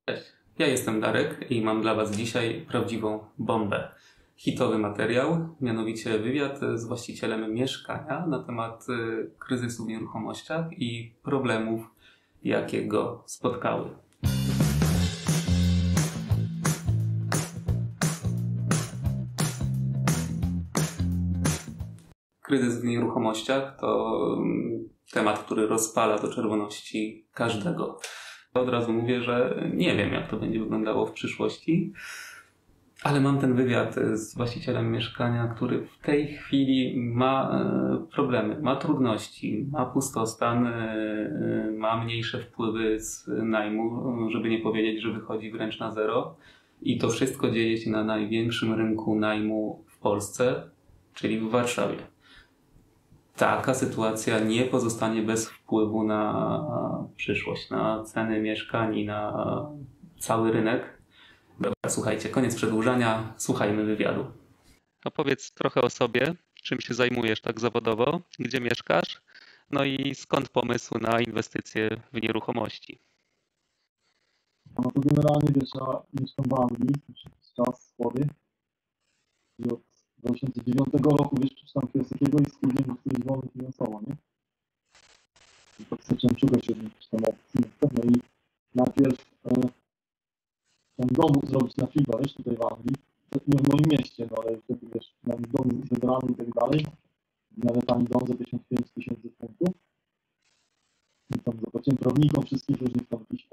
Cześć, ja jestem Darek i mam dla Was dzisiaj prawdziwą bombę. Hitowy materiał, mianowicie wywiad z właścicielem mieszkania na temat kryzysu w nieruchomościach i problemów, jakie go spotkały. Kryzys w nieruchomościach to temat, który rozpala do czerwoności każdego. Od razu mówię, że nie wiem, jak to będzie wyglądało w przyszłości, ale mam ten wywiad z właścicielem mieszkania, który w tej chwili ma problemy, ma trudności, ma pustostan, ma mniejsze wpływy z najmu, żeby nie powiedzieć, że wychodzi wręcz na zero. I to wszystko dzieje się na największym rynku najmu w Polsce, czyli w Warszawie. Taka sytuacja nie pozostanie bez wpływu na przyszłość, na ceny mieszkań i na cały rynek. Dobra, słuchajcie, koniec przedłużania, słuchajmy wywiadu. Opowiedz trochę o sobie, czym się zajmujesz tak zawodowo, gdzie mieszkasz, no i skąd pomysł na inwestycje w nieruchomości? No to generalnie wiesz, ja mieszkam w Anglii już jakiś czas spory i od 2009 roku wiesz, przeczytałem Kiyosakiego i stwierdziłem, że chcę być wolny finansowo, nie? I tak zacząłem szukać jakichś tam opcji, no i najpierw chciałem dom zrobić na flipa, wiesz, tutaj w Anglii, nie w moim mieście, no ale wtedy wiesz, miałem dom zebrany i tak dalej, w miarę tani dom za 1500 funtów i tam zapłaciłem prawnikom wszystkich różnych tam jakichś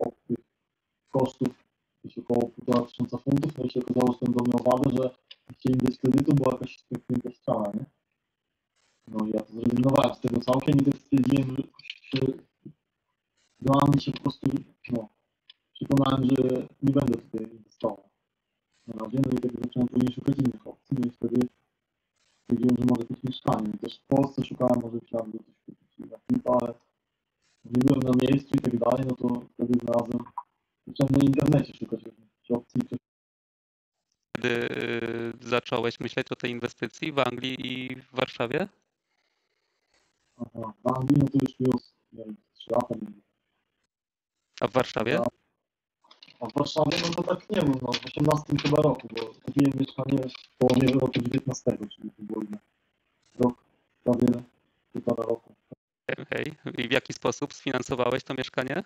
kosztów, gdzieś około 1500 funtów, no i się okazało, że ten dom miał wadę, że chcieli dać kredytu, była jakaś piękna ściana, nie? No i ja to zrezygnowałem z tego całkiem i też stwierdziłem, że realnie się po prostu, przekonałem, że nie będę tutaj inwestował na razie, no i tak zacząłem później szukać innych opcji, no i wtedy stwierdziłem, że może być mieszkanie. Też w Polsce szukałem, może chciałem coś kupić na flipa, ale nie byłem na miejscu i tak dalej, no to wtedy znalazłem, zacząłem na internecie szukać jakichś opcji. Kiedy zacząłeś myśleć o tej inwestycji w Anglii i w Warszawie? Aha, w Anglii no to już było, nie wiem, 3 lata. A w Warszawie? A w Warszawie, no to tak nie wiem, no w 18 chyba roku, bo kupiłem mieszkanie w połowie roku 19, czyli to było rok, prawie 1,5 roku. Okej. I w jaki sposób sfinansowałeś to mieszkanie?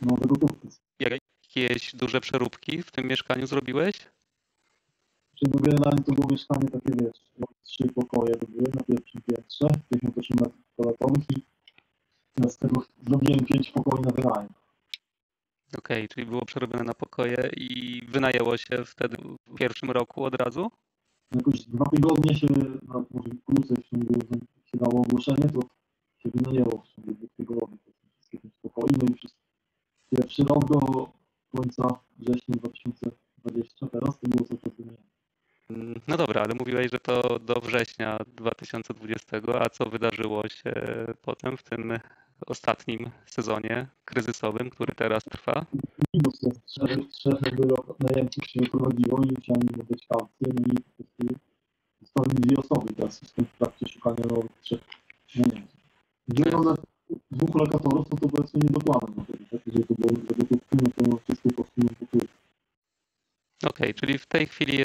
No do gotówki. Jakieś duże przeróbki w tym mieszkaniu zrobiłeś? Czyli generalnie to było mieszkanie takie, wiesz, 3 pokoje to były na pierwszym piętrze, 58 metrów kwadratowych i ja z tego zrobiłem 5 pokoi na wynajem. Okej, czyli było przerobione na pokoje i wynajęło się wtedy w pierwszym roku od razu? Jakoś 2 tygodnie się, nawet może krócej w ciągu, się dało ogłoszenie, to się wynajęło w ciągu 2 tygodni wszystkie 5 pokoi, no i przez pierwszy rok do końca września 2020, teraz to było cały czas wymienione. No dobra, ale mówiłeś, że to do września 2020, a co wydarzyło się potem w tym ostatnim sezonie kryzysowym, który teraz trwa? Minus to trzech jakby najemców się wyprowadziło i musiałem im oddać kaucję, no i po prostu zostały mi 2 osoby, teraz jestem w trakcie szukania nowych 3 najemców. Jeżeli mam na 2 lokatorów, no to powiedzmy nie dokładam do tego, tak? Jeżeli to było do gotówki, no to wszystko kosztuje pokój. Okej, czyli w tej chwili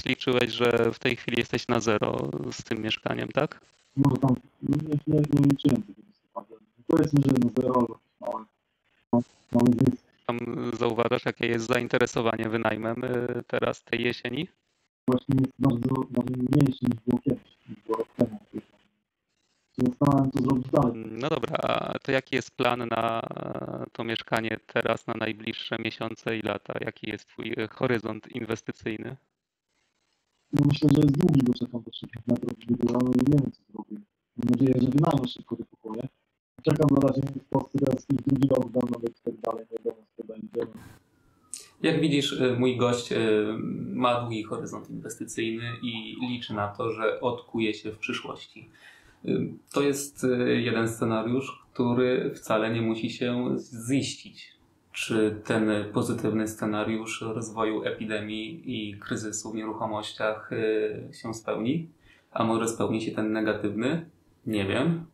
liczyłeś, że w tej chwili jesteś na zero z tym mieszkaniem, tak? Może tam, nie liczyłem tego listopada. Powiedzmy, że na 0 albo jakieś mały zysk. Tam zauważasz, jakie jest zainteresowanie wynajmem teraz tej jesieni? Właśnie jest bardzo mniejszy niż było kiedyś, niż było rok temu. Zastanawiam, co zrobić dalej. No dobra, a to jaki jest plan na to mieszkanie teraz na najbliższe miesiące i lata? Jaki jest twój horyzont inwestycyjny? No myślę, że jest długi, bo czekam do 3 metrów góra, no i nie wiem, co zrobię. Mam nadzieję, że wynajmę szybko te pokoje. Czekam na razie w Polsce teraz już drugi rok dam nawet i tak dalej, nie wiadomo, co będzie. Jak widzisz, mój gość ma długi horyzont inwestycyjny i liczy na to, że odkuje się w przyszłości. To jest jeden scenariusz, który wcale nie musi się ziścić. Czy ten pozytywny scenariusz rozwoju epidemii i kryzysu w nieruchomościach się spełni? A może spełni się ten negatywny? Nie wiem.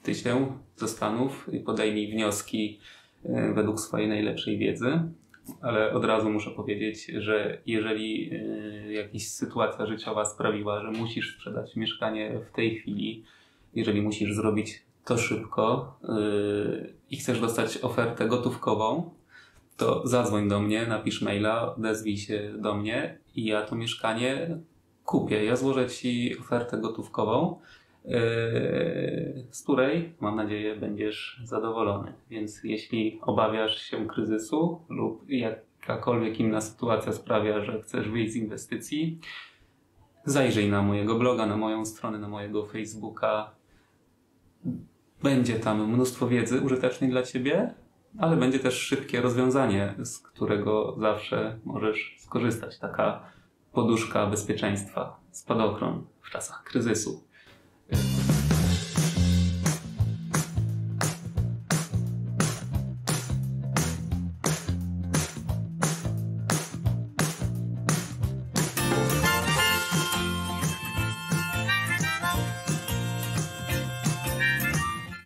Ty się zastanów i podejmij wnioski według swojej najlepszej wiedzy. ale od razu muszę powiedzieć, że jeżeli jakaś sytuacja życiowa sprawiła, że musisz sprzedać mieszkanie w tej chwili, jeżeli musisz zrobić to szybko i chcesz dostać ofertę gotówkową, to zadzwoń do mnie, napisz maila, odezwij się do mnie i ja to mieszkanie kupię. Ja złożę Ci ofertę gotówkową, z której, mam nadzieję, będziesz zadowolony. Więc jeśli obawiasz się kryzysu lub jakakolwiek inna sytuacja sprawia, że chcesz wyjść z inwestycji, zajrzyj na mojego bloga, na moją stronę, na mojego Facebooka. Będzie tam mnóstwo wiedzy użytecznej dla Ciebie, ale będzie też szybkie rozwiązanie, z którego zawsze możesz skorzystać. Taka poduszka bezpieczeństwa, spadochron w czasach kryzysu.